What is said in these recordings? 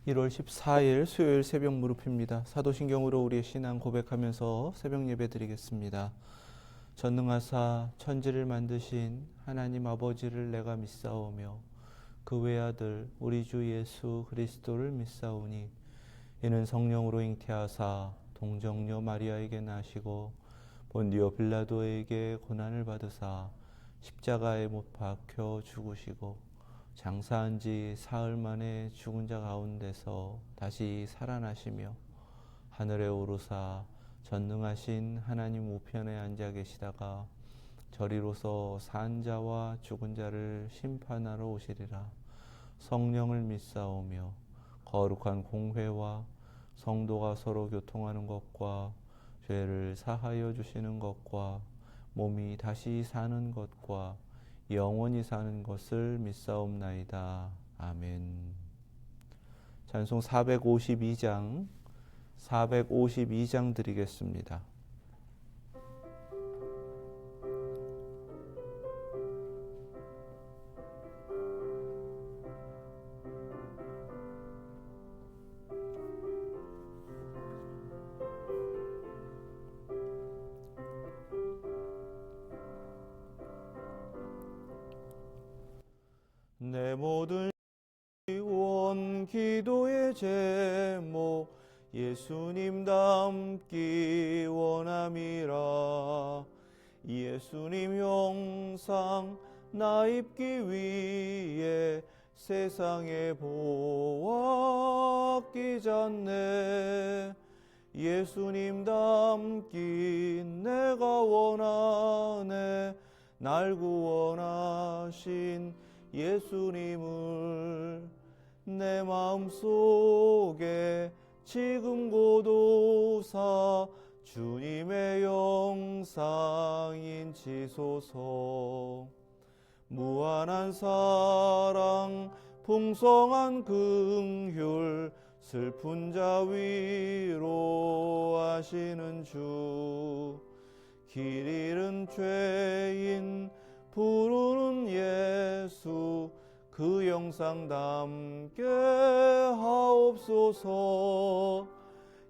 1월 14일 수요일 새벽 무릎입니다. 사도신경으로 우리의 신앙 고백하면서 새벽 예배 드리겠습니다. 전능하사 천지를 만드신 하나님 아버지를 내가 믿사오며 그 외아들 우리 주 예수 그리스도를 믿사오니 이는 성령으로 잉태하사 동정녀 마리아에게 나시고 본디오 빌라도에게 고난을 받으사 십자가에 못 박혀 죽으시고 장사한 지 사흘 만에 죽은 자 가운데서 다시 살아나시며 하늘에 오르사 전능하신 하나님 우편에 앉아 계시다가 저리로서 산 자와 죽은 자를 심판하러 오시리라. 성령을 믿사오며 거룩한 공회와 성도가 서로 교통하는 것과 죄를 사하여 주시는 것과 몸이 다시 사는 것과 영원히 사는 것을 믿사옵나이다. 아멘. 찬송 452장 드리겠습니다. 내 모든 원 기도의 제목 예수님 닮기 원함이라. 예수님 형상 나 입기 위해 세상에 보았기 전에 예수님 닮기 내가 원하네. 날 구원하신 예수님을 내 마음속에 지금 고도사 주님의 영상 인치소서. 무한한 사랑 풍성한 긍휼 슬픈 자 위로하시는 주. 길 잃은 죄인 부르는 예수 그 영상 담게 하옵소서.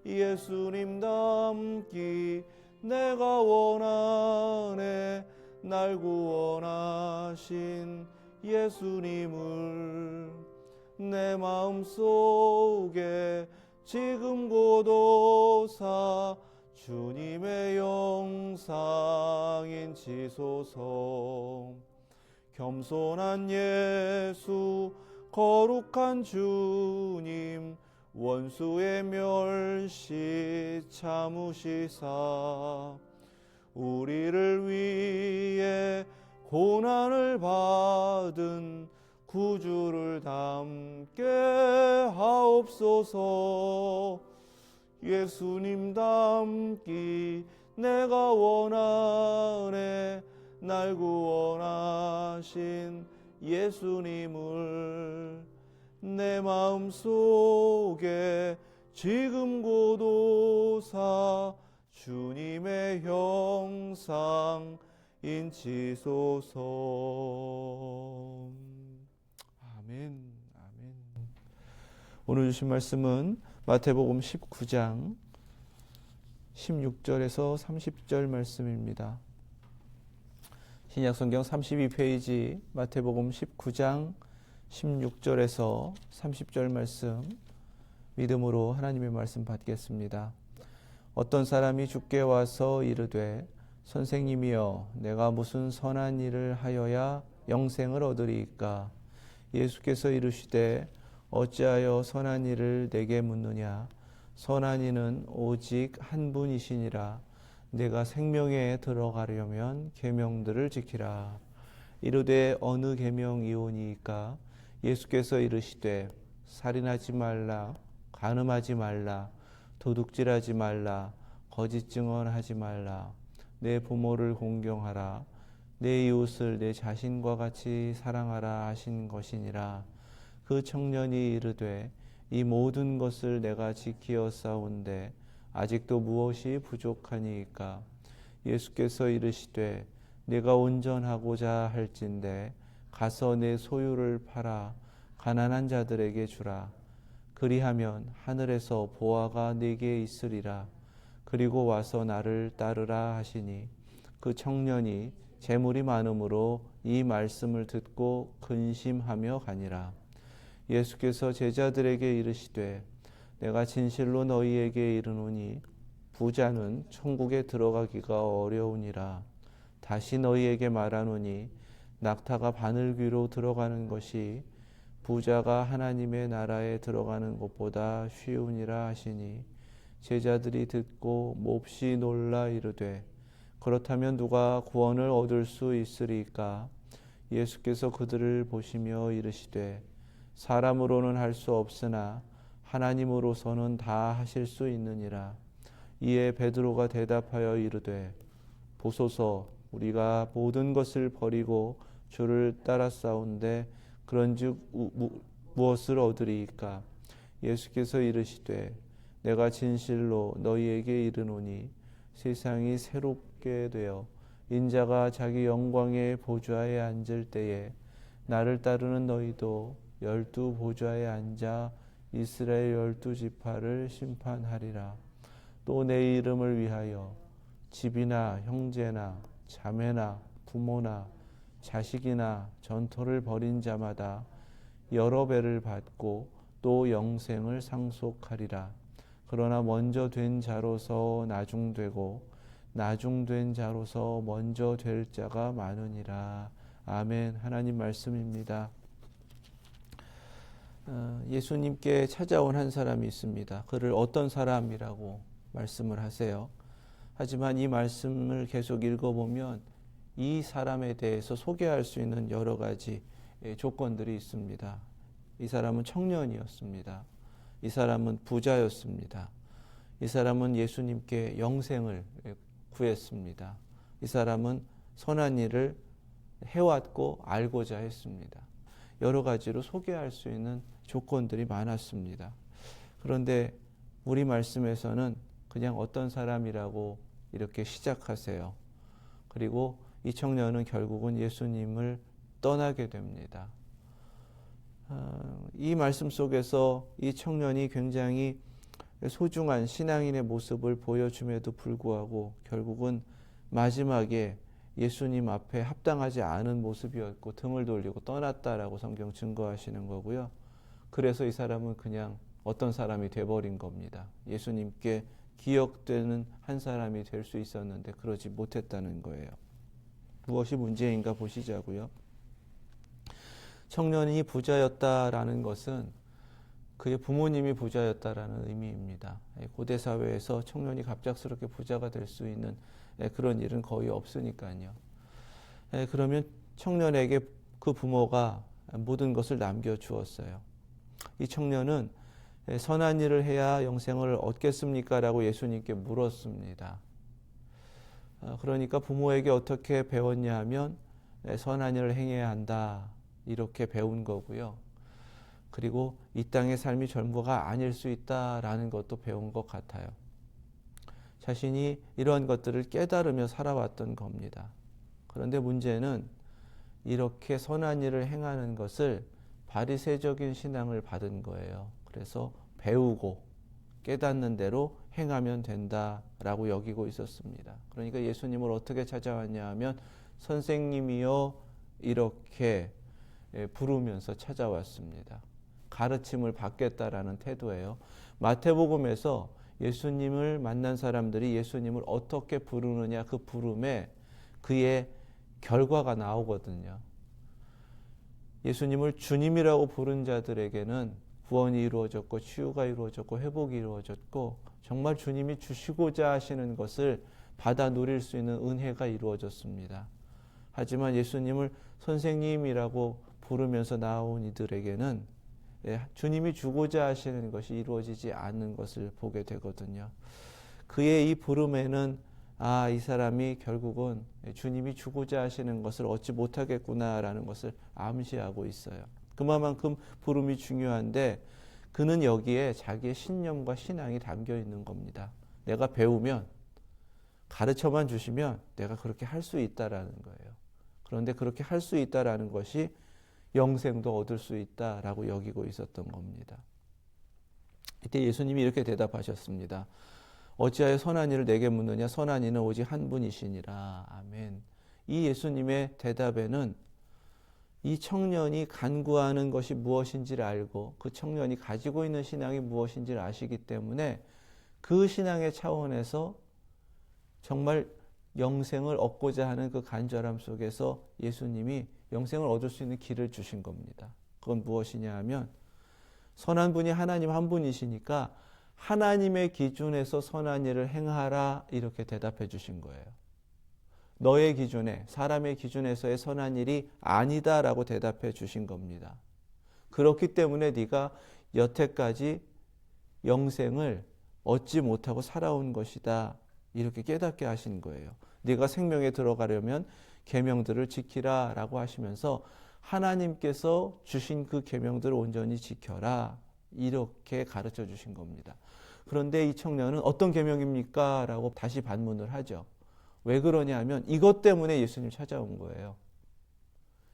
예수님 닮기 내가 원하네. 날 구원하신 예수님을 내 마음속에 지금 고도사 주님의 영상 인치소서. 겸손한 예수 거룩한 주님 원수의 멸시 참으시사 우리를 위해 고난을 받은 구주를 닮게 하옵소서. 예수님 닮기 내가 원하네. 날 구원하신 예수님을 내 마음속에 지금 고도사 주님의 형상 인치소서. 아멘. 아멘. 오늘 주신 말씀은 마태복음 19장 16절에서 30절 말씀입니다. 신약성경 32페이지 마태복음 19장 16절에서 30절 말씀 믿음으로 하나님의 말씀 받겠습니다. 어떤 사람이 주께 와서 이르되 선생님이여 내가 무슨 선한 일을 하여야 영생을 얻으리이까? 예수께서 이르시되 어찌하여 선한 일을 내게 묻느냐? 선한 이는 오직 한 분이시니라. 내가 생명에 들어가려면 계명들을 지키라. 이르되 어느 계명이오니이까? 예수께서 이르시되 살인하지 말라, 간음하지 말라, 도둑질하지 말라, 거짓 증언하지 말라, 내 부모를 공경하라, 내 이웃을 내 자신과 같이 사랑하라 하신 것이니라. 그 청년이 이르되 이 모든 것을 내가 지키었사온데 아직도 무엇이 부족하니이까? 예수께서 이르시되 내가 온전하고자 할진대 가서 내 소유를 팔아 가난한 자들에게 주라. 그리하면 하늘에서 보화가 네게 있으리라. 그리고 와서 나를 따르라 하시니 그 청년이 재물이 많음으로 이 말씀을 듣고 근심하며 가니라. 예수께서 제자들에게 이르시되 내가 진실로 너희에게 이르노니 부자는 천국에 들어가기가 어려우니라. 다시 너희에게 말하노니 낙타가 바늘귀로 들어가는 것이 부자가 하나님의 나라에 들어가는 것보다 쉬우니라 하시니 제자들이 듣고 몹시 놀라 이르되 그렇다면 누가 구원을 얻을 수 있으리까? 예수께서 그들을 보시며 이르시되 사람으로는 할 수 없으나 하나님으로서는 다 하실 수 있느니라. 이에 베드로가 대답하여 이르되 보소서 우리가 모든 것을 버리고 주를 따랐사온데 그런즉 무엇을 얻으리이까? 예수께서 이르시되 내가 진실로 너희에게 이르노니 세상이 새롭게 되어 인자가 자기 영광의 보좌에 앉을 때에 나를 따르는 너희도 12 보좌에 앉아 이스라엘 12 지파를 심판하리라. 또 내 이름을 위하여 집이나 형제나 자매나 부모나 자식이나 전토를 벌인 자마다 여러 배를 받고 또 영생을 상속하리라. 그러나 먼저 된 자로서 나중되고 나중된 자로서 먼저 될 자가 많으니라. 아멘. 하나님 말씀입니다. 예수님께 찾아온 한 사람이 있습니다. 그를 어떤 사람이라고 말씀을 하세요. 하지만 이 말씀을 계속 읽어보면 이 사람에 대해서 소개할 수 있는 여러 가지 조건들이 있습니다. 이 사람은 청년이었습니다. 이 사람은 부자였습니다. 이 사람은 예수님께 영생을 구했습니다. 이 사람은 선한 일을 해왔고 알고자 했습니다. 여러 가지로 소개할 수 있는 조건들이 많았습니다. 그런데 우리 말씀에서는 그냥 어떤 사람이라고 이렇게 시작하세요. 그리고 이 청년은 결국은 예수님을 떠나게 됩니다. 이 말씀 속에서 이 청년이 굉장히 소중한 신앙인의 모습을 보여줌에도 불구하고 결국은 마지막에 예수님 앞에 합당하지 않은 모습이었고 등을 돌리고 떠났다라고 성경 증거하시는 거고요. 그래서 이 사람은 그냥 어떤 사람이 돼버린 겁니다. 예수님께 기억되는 한 사람이 될 수 있었는데 그러지 못했다는 거예요. 무엇이 문제인가 보시자고요. 청년이 부자였다라는 것은 그의 부모님이 부자였다라는 의미입니다. 고대 사회에서 청년이 갑작스럽게 부자가 될 수 있는 그런 일은 거의 없으니까요. 그러면 청년에게 그 부모가 모든 것을 남겨주었어요. 이 청년은 선한 일을 해야 영생을 얻겠습니까? 라고 예수님께 물었습니다. 그러니까 부모에게 어떻게 배웠냐 하면 선한 일을 행해야 한다. 이렇게 배운 거고요. 그리고 이 땅의 삶이 전부가 아닐 수 있다라는 것도 배운 것 같아요. 자신이 이러한 것들을 깨달으며 살아왔던 겁니다. 그런데 문제는 이렇게 선한 일을 행하는 것을 바리새적인 신앙을 받은 거예요. 그래서 배우고 깨닫는 대로 행하면 된다라고 여기고 있었습니다. 그러니까 예수님을 어떻게 찾아왔냐 하면 선생님이여 이렇게 부르면서 찾아왔습니다. 가르침을 받겠다라는 태도예요. 마태복음에서 예수님을 만난 사람들이 예수님을 어떻게 부르느냐 그 부름에 그의 결과가 나오거든요. 예수님을 주님이라고 부른 자들에게는 구원이 이루어졌고 치유가 이루어졌고 회복이 이루어졌고 정말 주님이 주시고자 하시는 것을 받아 누릴 수 있는 은혜가 이루어졌습니다. 하지만 예수님을 선생님이라고 부르면서 나온 이들에게는 주님이 주고자 하시는 것이 이루어지지 않는 것을 보게 되거든요. 그의 이 부름에는 이 사람이 결국은 주님이 주고자 하시는 것을 얻지 못하겠구나라는 것을 암시하고 있어요. 그만큼 부름이 중요한데 그는 여기에 자기의 신념과 신앙이 담겨 있는 겁니다. 내가 배우면 가르쳐만 주시면 내가 그렇게 할 수 있다라는 거예요. 그런데 그렇게 할 수 있다라는 것이 영생도 얻을 수 있다라고 여기고 있었던 겁니다. 이때 예수님이 이렇게 대답하셨습니다. 어찌하여 선한 이를 내게 묻느냐? 선한 이는 오직 한 분이시니라. 아멘. 이 예수님의 대답에는 이 청년이 간구하는 것이 무엇인지를 알고 그 청년이 가지고 있는 신앙이 무엇인지를 아시기 때문에 그 신앙의 차원에서 정말 영생을 얻고자 하는 그 간절함 속에서 예수님이 영생을 얻을 수 있는 길을 주신 겁니다. 그건 무엇이냐 하면 선한 분이 하나님 한 분이시니까 하나님의 기준에서 선한 일을 행하라 이렇게 대답해 주신 거예요. 너의 기준에, 사람의 기준에서의 선한 일이 아니다라고 대답해 주신 겁니다. 그렇기 때문에 네가 여태까지 영생을 얻지 못하고 살아온 것이다. 이렇게 깨닫게 하신 거예요. 네가 생명에 들어가려면 계명들을 지키라 라고 하시면서 하나님께서 주신 그 계명들을 온전히 지켜라 이렇게 가르쳐 주신 겁니다. 그런데 이 청년은 어떤 계명입니까? 라고 다시 반문을 하죠. 왜 그러냐 하면 이것 때문에 예수님 찾아온 거예요.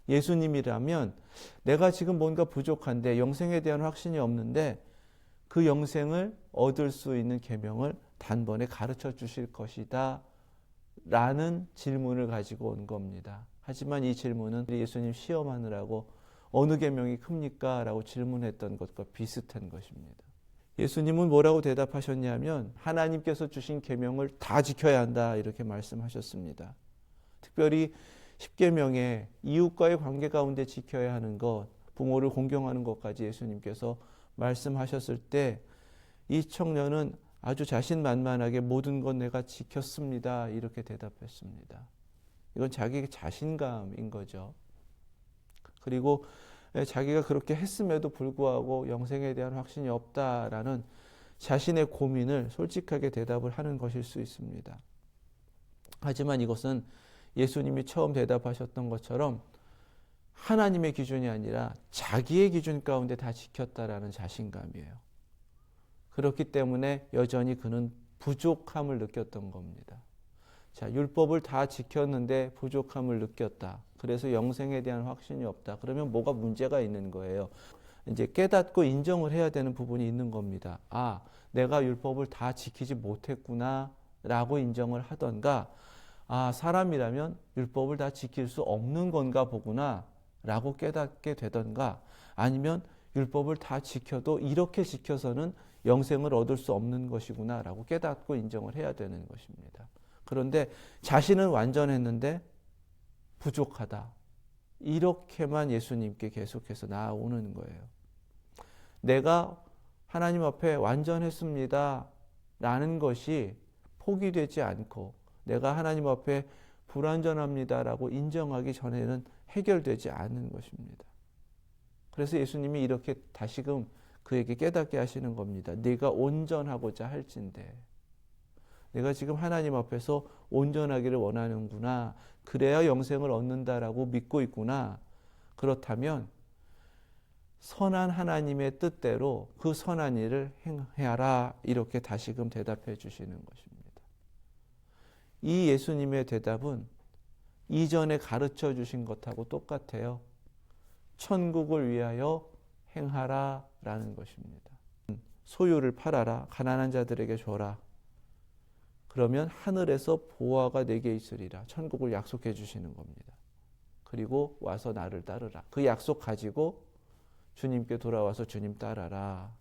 예수님이라면 내가 지금 뭔가 부족한데 영생에 대한 확신이 없는데 그 영생을 얻을 수 있는 계명을 단번에 가르쳐 주실 것이다 라는 질문을 가지고 온 겁니다. 하지만 이 질문은 예수님 시험하느라고 어느 계명이 큽니까? 라고 질문했던 것과 비슷한 것입니다. 예수님은 뭐라고 대답하셨냐면 하나님께서 주신 계명을 다 지켜야 한다 이렇게 말씀하셨습니다. 특별히 10계명에 이웃과의 관계 가운데 지켜야 하는 것, 부모를 공경하는 것까지 예수님께서 말씀하셨을 때 이 청년은 아주 자신만만하게 모든 것 내가 지켰습니다 이렇게 대답했습니다. 이건 자기 자신감인 거죠. 그리고 자기가 그렇게 했음에도 불구하고 영생에 대한 확신이 없다라는 자신의 고민을 솔직하게 대답을 하는 것일 수 있습니다. 하지만 이것은 예수님이 처음 대답하셨던 것처럼 하나님의 기준이 아니라 자기의 기준 가운데 다 지켰다라는 자신감이에요. 그렇기 때문에 여전히 그는 부족함을 느꼈던 겁니다. 자, 율법을 다 지켰는데 부족함을 느꼈다. 그래서 영생에 대한 확신이 없다. 그러면 뭐가 문제가 있는 거예요. 이제 깨닫고 인정을 해야 되는 부분이 있는 겁니다. 아, 내가 율법을 다 지키지 못했구나 라고 인정을 하던가, 아, 사람이라면 율법을 다 지킬 수 없는 건가 보구나 라고 깨닫게 되던가, 아니면 율법을 다 지켜도 이렇게 지켜서는 영생을 얻을 수 없는 것이구나 라고 깨닫고 인정을 해야 되는 것입니다. 그런데 자신은 완전했는데 부족하다. 이렇게만 예수님께 계속해서 나아오는 거예요. 내가 하나님 앞에 완전했습니다 라는 것이 포기되지 않고 내가 하나님 앞에 불완전합니다라고 인정하기 전에는 해결되지 않는 것입니다. 그래서 예수님이 이렇게 다시금 그에게 깨닫게 하시는 겁니다. 네가 온전하고자 할진대. 내가 지금 하나님 앞에서 온전하기를 원하는구나. 그래야 영생을 얻는다라고 믿고 있구나. 그렇다면 선한 하나님의 뜻대로 그 선한 일을 행하라. 이렇게 다시금 대답해 주시는 것입니다. 이 예수님의 대답은 이전에 가르쳐 주신 것하고 똑같아요. 천국을 위하여 행하라 라는 것입니다. 소유를 팔아라. 가난한 자들에게 줘라. 그러면 하늘에서 보화가 내게 있으리라. 천국을 약속해 주시는 겁니다. 그리고 와서 나를 따르라. 그 약속 가지고 주님께 돌아와서 주님 따라라.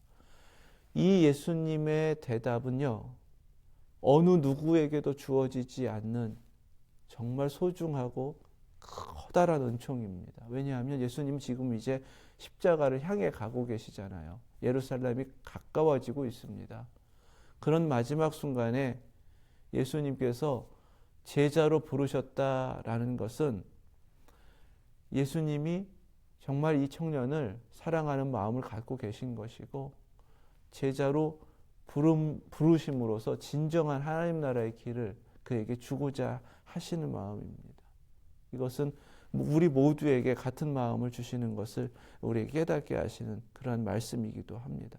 이 예수님의 대답은요, 어느 누구에게도 주어지지 않는 정말 소중하고 커다란 은총입니다. 왜냐하면 예수님 지금 이제 십자가를 향해 가고 계시잖아요. 예루살렘이 가까워지고 있습니다. 그런 마지막 순간에 예수님께서 제자로 부르셨다라는 것은 예수님이 정말 이 청년을 사랑하는 마음을 갖고 계신 것이고 제자로 부르심으로써 진정한 하나님 나라의 길을 그에게 주고자 하시는 마음입니다. 이것은 우리 모두에게 같은 마음을 주시는 것을 우리에게 깨닫게 하시는 그러한 말씀이기도 합니다.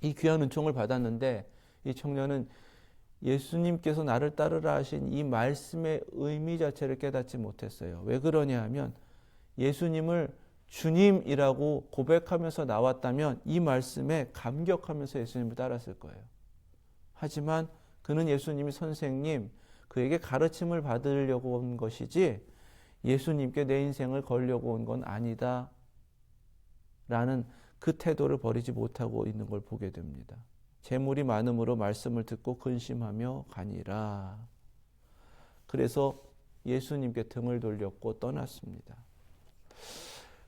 이 귀한 은총을 받았는데 이 청년은 예수님께서 나를 따르라 하신 이 말씀의 의미 자체를 깨닫지 못했어요. 왜 그러냐 하면 예수님을 주님이라고 고백하면서 나왔다면 이 말씀에 감격하면서 예수님을 따랐을 거예요. 하지만 그는 예수님이 선생님, 그에게 가르침을 받으려고 온 것이지 예수님께 내 인생을 걸려고 온 건 아니다 라는 그 태도를 버리지 못하고 있는 걸 보게 됩니다. 재물이 많음으로 말씀을 듣고 근심하며 가니라. 그래서 예수님께 등을 돌렸고 떠났습니다.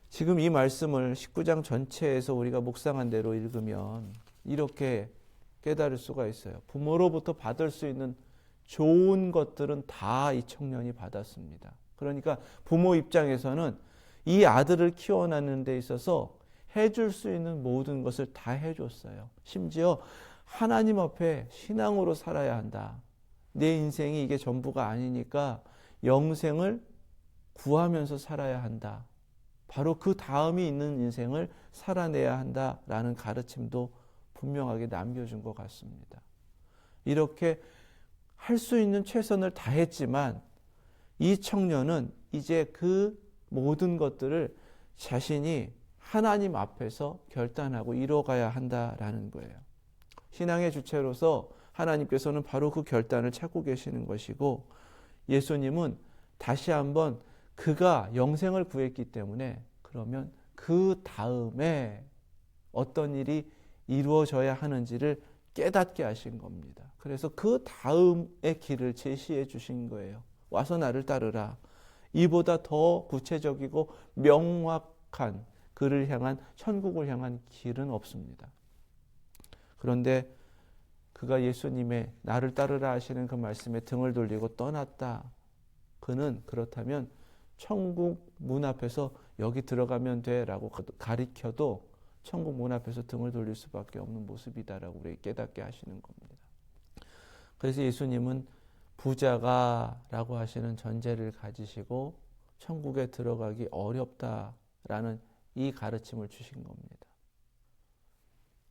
지금 이 말씀을 19장 전체에서 우리가 묵상한 대로 읽으면 이렇게 깨달을 수가 있어요. 부모로부터 받을 수 있는 좋은 것들은 다 이 청년이 받았습니다. 그러니까 부모 입장에서는 이 아들을 키워나는 데 있어서 해줄 수 있는 모든 것을 다 해줬어요. 심지어 하나님 앞에 신앙으로 살아야 한다. 내 인생이 이게 전부가 아니니까 영생을 구하면서 살아야 한다. 바로 그 다음이 있는 인생을 살아내야 한다라는 가르침도 분명하게 남겨준 것 같습니다. 이렇게 할 수 있는 최선을 다했지만 이 청년은 이제 그 모든 것들을 자신이 하나님 앞에서 결단하고 이뤄가야 한다라는 거예요. 신앙의 주체로서 하나님께서는 바로 그 결단을 찾고 계시는 것이고 예수님은 다시 한번 그가 영생을 구했기 때문에 그러면 그 다음에 어떤 일이 이루어져야 하는지를 깨닫게 하신 겁니다. 그래서 그 다음의 길을 제시해 주신 거예요. 와서 나를 따르라. 이보다 더 구체적이고 명확한 그를 향한 천국을 향한 길은 없습니다. 그런데 그가 예수님의 나를 따르라 하시는 그 말씀에 등을 돌리고 떠났다. 그는 그렇다면 천국 문 앞에서 여기 들어가면 돼 라고 가리켜도 천국 문 앞에서 등을 돌릴 수밖에 없는 모습이다라고 우리에게 깨닫게 하시는 겁니다. 그래서 예수님은 부자가 라고 하시는 전제를 가지시고 천국에 들어가기 어렵다라는 이 가르침을 주신 겁니다.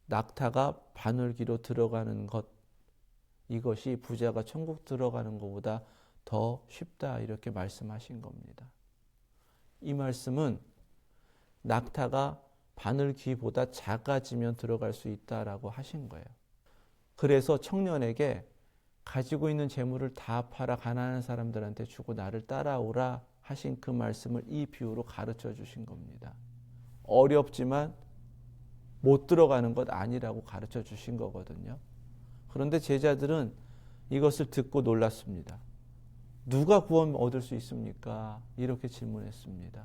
낙타가 바늘귀로 들어가는 것, 이것이 부자가 천국 들어가는 것보다 더 쉽다 이렇게 말씀하신 겁니다. 이 말씀은 낙타가 바늘귀보다 작아지면 들어갈 수 있다라고 하신 거예요. 그래서 청년에게 가지고 있는 재물을 다 팔아 가난한 사람들한테 주고 나를 따라오라 하신 그 말씀을 이 비유로 가르쳐 주신 겁니다. 어렵지만 못 들어가는 것 아니라고 가르쳐 주신 거거든요. 그런데 제자들은 이것을 듣고 놀랐습니다. 누가 구원 얻을 수 있습니까? 이렇게 질문했습니다.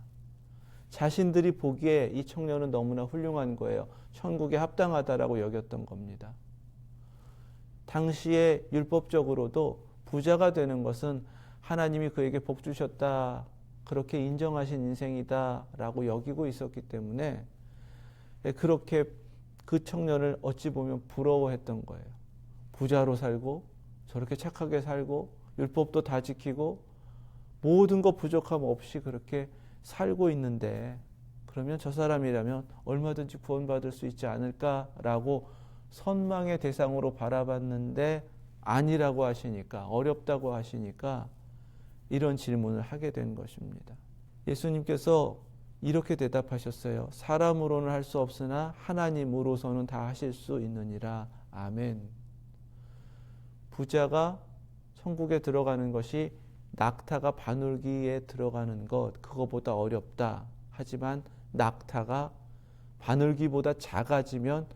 자신들이 보기에 이 청년은 너무나 훌륭한 거예요. 천국에 합당하다라고 여겼던 겁니다. 당시에 율법적으로도 부자가 되는 것은 하나님이 그에게 복 주셨다, 그렇게 인정하신 인생이다라고 여기고 있었기 때문에 그렇게 그 청년을 어찌 보면 부러워했던 거예요. 부자로 살고 저렇게 착하게 살고 율법도 다 지키고 모든 것 부족함 없이 그렇게 살고 있는데 그러면 저 사람이라면 얼마든지 구원받을 수 있지 않을까라고 선망의 대상으로 바라봤는데 아니라고 하시니까, 어렵다고 하시니까 이런 질문을 하게 된 것입니다. 예수님께서 이렇게 대답하셨어요. 사람으로는 할 수 없으나 하나님으로서는 다 하실 수 있느니라. 아멘. 부자가 천국에 들어가는 것이 낙타가 바늘귀에 들어가는 것, 그거보다 어렵다. 하지만 낙타가 바늘귀보다 작아지면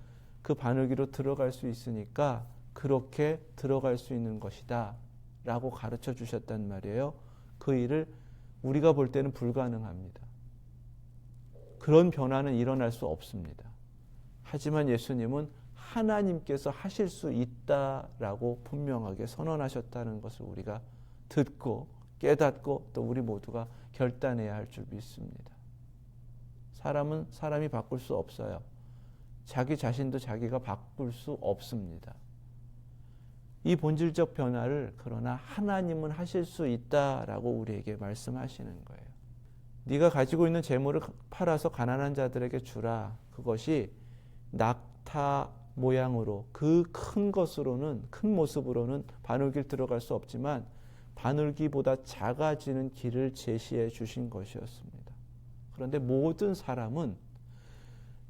그 바늘귀로 들어갈 수 있으니까 그렇게 들어갈 수 있는 것이다 라고 가르쳐 주셨단 말이에요. 그 일을 우리가 볼 때는 불가능합니다. 그런 변화는 일어날 수 없습니다. 하지만 예수님은 하나님께서 하실 수 있다라고 분명하게 선언하셨다는 것을 우리가 듣고 깨닫고 또 우리 모두가 결단해야 할 줄 믿습니다. 사람은 사람이 바꿀 수 없어요. 자기 자신도 자기가 바꿀 수 없습니다. 이 본질적 변화를 그러나 하나님은 하실 수 있다라고 우리에게 말씀하시는 거예요. 네가 가지고 있는 재물을 팔아서 가난한 자들에게 주라. 그것이 낙타 모양으로 그 큰 것으로는, 큰 모습으로는 바늘길 들어갈 수 없지만 바늘기보다 작아지는 길을 제시해 주신 것이었습니다. 그런데 모든 사람은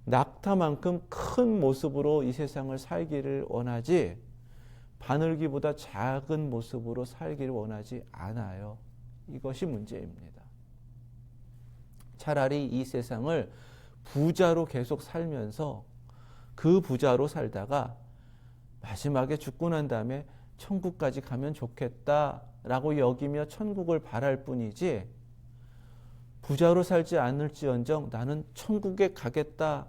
낙타만큼 큰 모습으로 이 세상을 살기를 원하지 바늘기보다 작은 모습으로 살기를 원하지 않아요. 이것이 문제입니다. 차라리 이 세상을 부자로 계속 살면서 그 부자로 살다가 마지막에 죽고 난 다음에 천국까지 가면 좋겠다라고 여기며 천국을 바랄 뿐이지 부자로 살지 않을지언정 나는 천국에 가겠다라고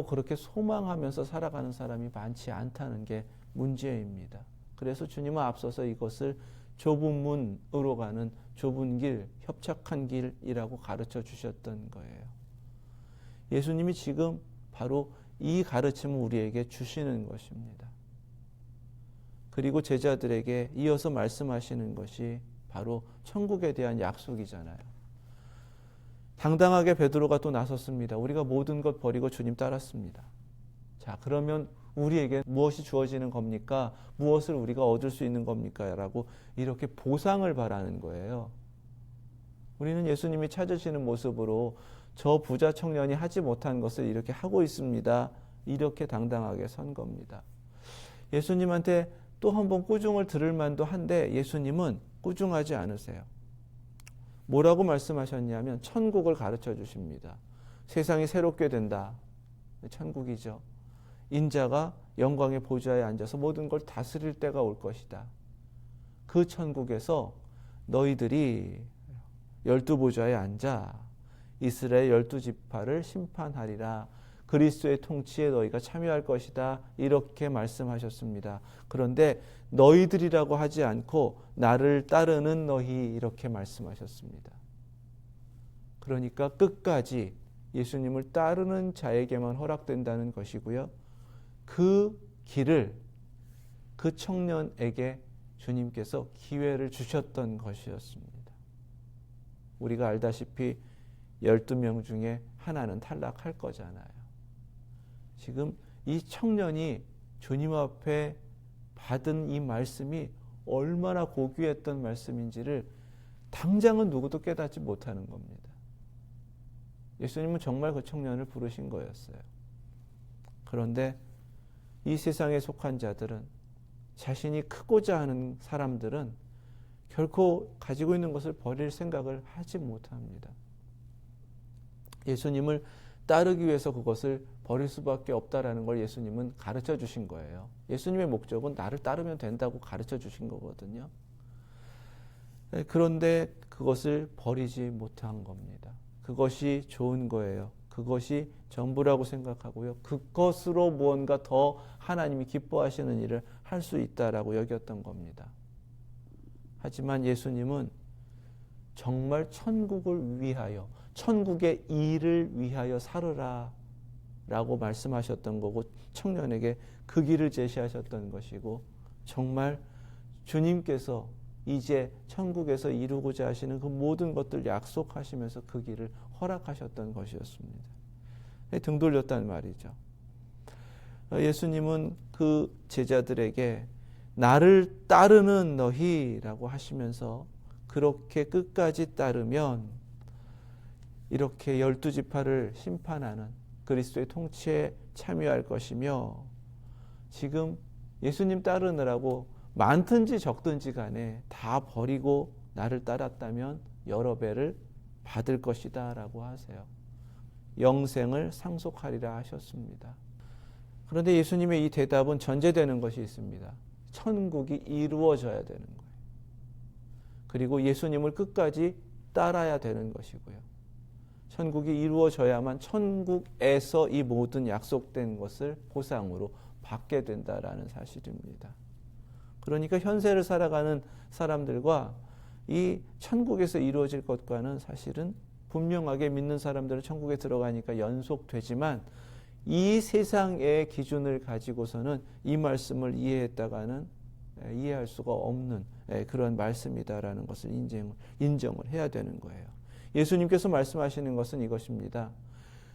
그렇게 소망하면서 살아가는 사람이 많지 않다는 게 문제입니다. 그래서 주님은 앞서서 이것을 좁은 문으로 가는 좁은 길, 협착한 길이라고 가르쳐 주셨던 거예요. 예수님이 지금 바로 이 가르침을 우리에게 주시는 것입니다. 그리고 제자들에게 이어서 말씀하시는 것이 바로 천국에 대한 약속이잖아요. 당당하게 베드로가 또 나섰습니다. 우리가 모든 것 버리고 주님 따랐습니다. 자, 그러면 우리에게 무엇이 주어지는 겁니까? 무엇을 우리가 얻을 수 있는 겁니까? 라고 이렇게 보상을 바라는 거예요. 우리는 예수님이 찾으시는 모습으로 저 부자 청년이 하지 못한 것을 이렇게 하고 있습니다. 이렇게 당당하게 선 겁니다. 예수님한테 또 한 번 꾸중을 들을 만도 한데 예수님은 꾸중하지 않으세요. 뭐라고 말씀하셨냐면 천국을 가르쳐 주십니다. 세상이 새롭게 된다. 천국이죠. 인자가 영광의 보좌에 앉아서 모든 걸 다스릴 때가 올 것이다. 그 천국에서 너희들이 12보좌에 앉아 이스라엘 12지파를 심판하리라. 그리스도의 통치에 너희가 참여할 것이다. 이렇게 말씀하셨습니다. 그런데 너희들이라고 하지 않고 나를 따르는 너희 이렇게 말씀하셨습니다. 그러니까 끝까지 예수님을 따르는 자에게만 허락된다는 것이고요. 그 길을 그 청년에게 주님께서 기회를 주셨던 것이었습니다. 우리가 알다시피 12명 중에 하나는 탈락할 거잖아요. 지금 이 청년이 주님 앞에 받은 이 말씀이 얼마나 고귀했던 말씀인지를 당장은 누구도 깨닫지 못하는 겁니다. 예수님은 정말 그 청년을 부르신 거였어요. 그런데 이 세상에 속한 자들은, 자신이 크고자 하는 사람들은 결코 가지고 있는 것을 버릴 생각을 하지 못합니다. 예수님을 따르기 위해서 그것을 버릴 수밖에 없다라는 걸 예수님은 가르쳐 주신 거예요. 예수님의 목적은 나를 따르면 된다고 가르쳐 주신 거거든요. 그런데 그것을 버리지 못한 겁니다. 그것이 좋은 거예요. 그것이 전부라고 생각하고요. 그것으로 무언가 더 하나님이 기뻐하시는 일을 할 수 있다라고 여겼던 겁니다. 하지만 예수님은 정말 천국을 위하여, 천국의 일을 위하여 살으라 라고 말씀하셨던 거고, 청년에게 그 길을 제시하셨던 것이고, 정말 주님께서 이제 천국에서 이루고자 하시는 그 모든 것들 약속하시면서 그 길을 허락하셨던 것이었습니다. 등 돌렸단 말이죠. 예수님은 그 제자들에게 나를 따르는 너희라고 하시면서 그렇게 끝까지 따르면 이렇게 12지파를 심판하는 그리스도의 통치에 참여할 것이며, 지금 예수님 따르느라고 많든지 적든지 간에 다 버리고 나를 따랐다면 여러 배를 받을 것이다 라고 하세요. 영생을 상속하리라 하셨습니다. 그런데 예수님의 이 대답은 전제되는 것이 있습니다. 천국이 이루어져야 되는 거예요. 그리고 예수님을 끝까지 따라야 되는 것이고요. 천국이 이루어져야만 천국에서 이 모든 약속된 것을 보상으로 받게 된다라는 사실입니다. 그러니까 현세를 살아가는 사람들과 이 천국에서 이루어질 것과는 사실은 분명하게 믿는 사람들은 천국에 들어가니까 연속되지만, 이 세상의 기준을 가지고서는 이 말씀을 이해했다가는 이해할 수가 없는 그런 말씀이다라는 것을 인정을 해야 되는 거예요. 예수님께서 말씀하시는 것은 이것입니다.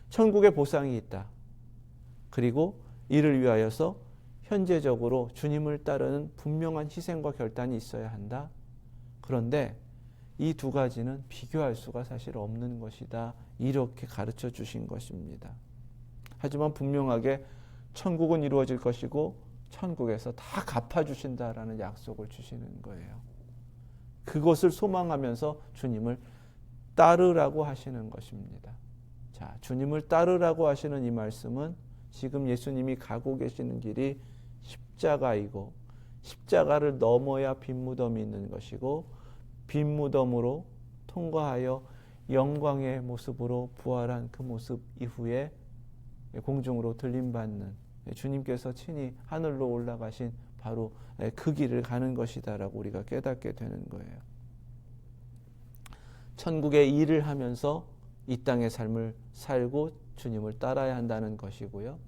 천국의 보상이 있다. 그리고 이를 위하여서 현재적으로 주님을 따르는 분명한 희생과 결단이 있어야 한다. 그런데 이 두 가지는 비교할 수가 사실 없는 것이다. 이렇게 가르쳐 주신 것입니다. 하지만 분명하게 천국은 이루어질 것이고 천국에서 다 갚아주신다라는 약속을 주시는 거예요. 그것을 소망하면서 주님을 따르라고 하시는 것입니다. 자, 주님을 따르라고 하시는 이 말씀은 지금 예수님이 가고 계시는 길이 십자가이고 십자가를 넘어야 빈 무덤이 있는 것이고 빈 무덤으로 통과하여 영광의 모습으로 부활한 그 모습 이후에 공중으로 들림받는 주님께서 친히 하늘로 올라가신 바로 그 길을 가는 것이다라고 우리가 깨닫게 되는 거예요. 천국의 일을 하면서 이 땅의 삶을 살고 주님을 따라야 한다는 것이고요.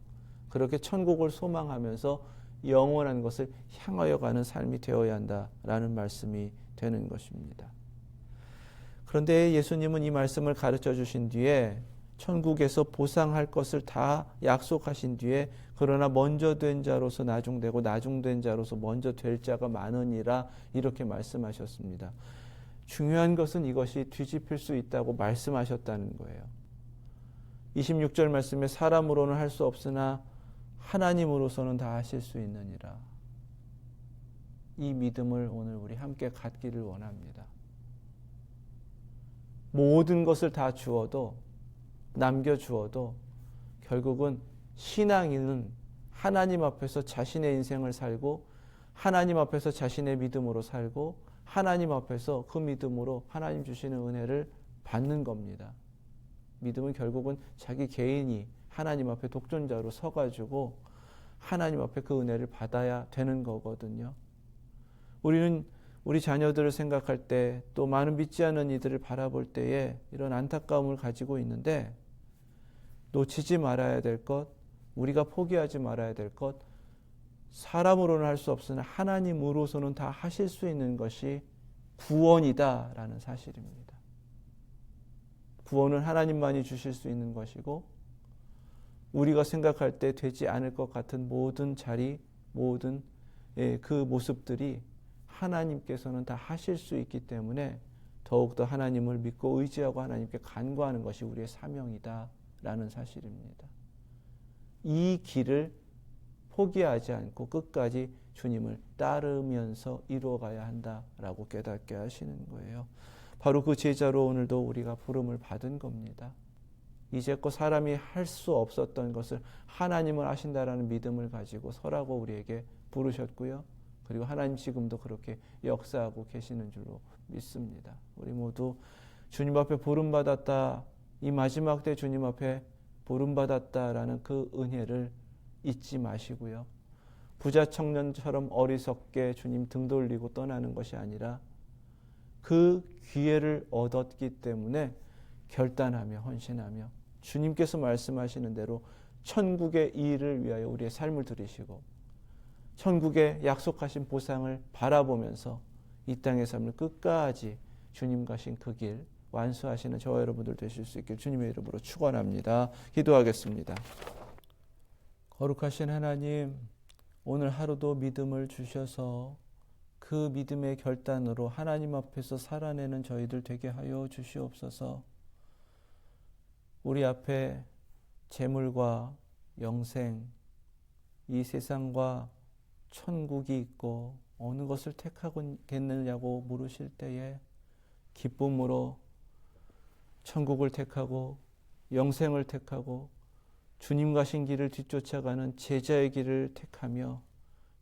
그렇게 천국을 소망하면서 영원한 것을 향하여 가는 삶이 되어야 한다라는 말씀이 되는 것입니다. 그런데 예수님은 이 말씀을 가르쳐 주신 뒤에 천국에서 보상할 것을 다 약속하신 뒤에 그러나 먼저 된 자로서 나중되고 나중된 자로서 먼저 될 자가 많으니라 이렇게 말씀하셨습니다. 중요한 것은 이것이 뒤집힐 수 있다고 말씀하셨다는 거예요. 26절 말씀에 사람으로는 할 수 없으나 하나님으로서는 다 하실 수 있느니라. 이 믿음을 오늘 우리 함께 갖기를 원합니다. 모든 것을 다 주어도 남겨주어도 결국은 신앙인은 하나님 앞에서 자신의 인생을 살고 하나님 앞에서 자신의 믿음으로 살고 하나님 앞에서 그 믿음으로 하나님 주시는 은혜를 받는 겁니다. 믿음은 결국은 자기 개인이 하나님 앞에 독존자로 서가지고 하나님 앞에 그 은혜를 받아야 되는 거거든요. 우리는 우리 자녀들을 생각할 때 또 많은 믿지 않는 이들을 바라볼 때에 이런 안타까움을 가지고 있는데 놓치지 말아야 될 것, 우리가 포기하지 말아야 될 것, 사람으로는 할 수 없으나 하나님으로서는 다 하실 수 있는 것이 구원이다라는 사실입니다. 구원은 하나님만이 주실 수 있는 것이고 우리가 생각할 때 되지 않을 것 같은 모든 자리, 모든 그 모습들이 하나님께서는 다 하실 수 있기 때문에 더욱더 하나님을 믿고 의지하고 하나님께 간구하는 것이 우리의 사명이다라는 사실입니다. 이 길을 포기하지 않고 끝까지 주님을 따르면서 이루어가야 한다라고 깨닫게 하시는 거예요. 바로 그 제자로 오늘도 우리가 부름을 받은 겁니다. 이제껏 사람이 할 수 없었던 것을 하나님을 하신다라는 믿음을 가지고 서라고 우리에게 부르셨고요. 그리고 하나님 지금도 그렇게 역사하고 계시는 줄로 믿습니다. 우리 모두 주님 앞에 부름받았다. 이 마지막 때 주님 앞에 부름받았다라는 그 은혜를 잊지 마시고요. 부자 청년처럼 어리석게 주님 등 돌리고 떠나는 것이 아니라 그 기회를 얻었기 때문에 결단하며 헌신하며 주님께서 말씀하시는 대로 천국의 일을 위하여 우리의 삶을 들이시고 천국의 약속하신 보상을 바라보면서 이 땅의 삶을 끝까지 주님 가신 그 길 완수하시는 저와 여러분들 되실 수 있길 주님의 이름으로 축원합니다. 기도하겠습니다. 거룩하신 하나님, 오늘 하루도 믿음을 주셔서 그 믿음의 결단으로 하나님 앞에서 살아내는 저희들 되게 하여 주시옵소서. 우리 앞에 재물과 영생, 이 세상과 천국이 있고 어느 것을 택하겠느냐고 물으실 때에 기쁨으로 천국을 택하고 영생을 택하고 주님 가신 길을 뒤쫓아가는 제자의 길을 택하며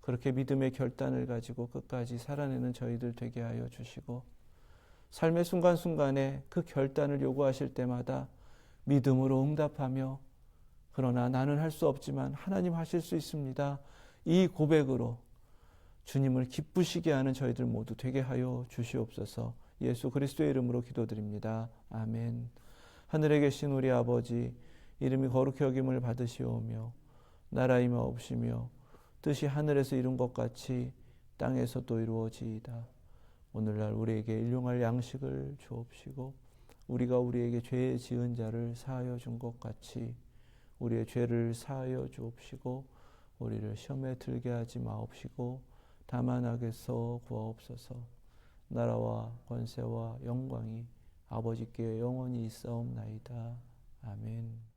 그렇게 믿음의 결단을 가지고 끝까지 살아내는 저희들 되게 하여 주시고 삶의 순간순간에 그 결단을 요구하실 때마다 믿음으로 응답하며 그러나 나는 할 수 없지만 하나님 하실 수 있습니다. 이 고백으로 주님을 기쁘시게 하는 저희들 모두 되게 하여 주시옵소서. 예수 그리스도의 이름으로 기도드립니다. 아멘. 하늘에 계신 우리 아버지, 이름이 거룩히 여김을 받으시오며 나라 임하옵시며 뜻이 하늘에서 이룬 것 같이 땅에서도 이루어지이다. 오늘날 우리에게 일용할 양식을 주옵시고 우리가 우리에게 죄 지은 자를 사하여 준 것 같이 우리의 죄를 사하여 주옵시고 우리를 시험에 들게 하지 마옵시고 다만 악에서 구하옵소서. 나라와 권세와 영광이 아버지께 영원히 있사옵나이다. 아멘.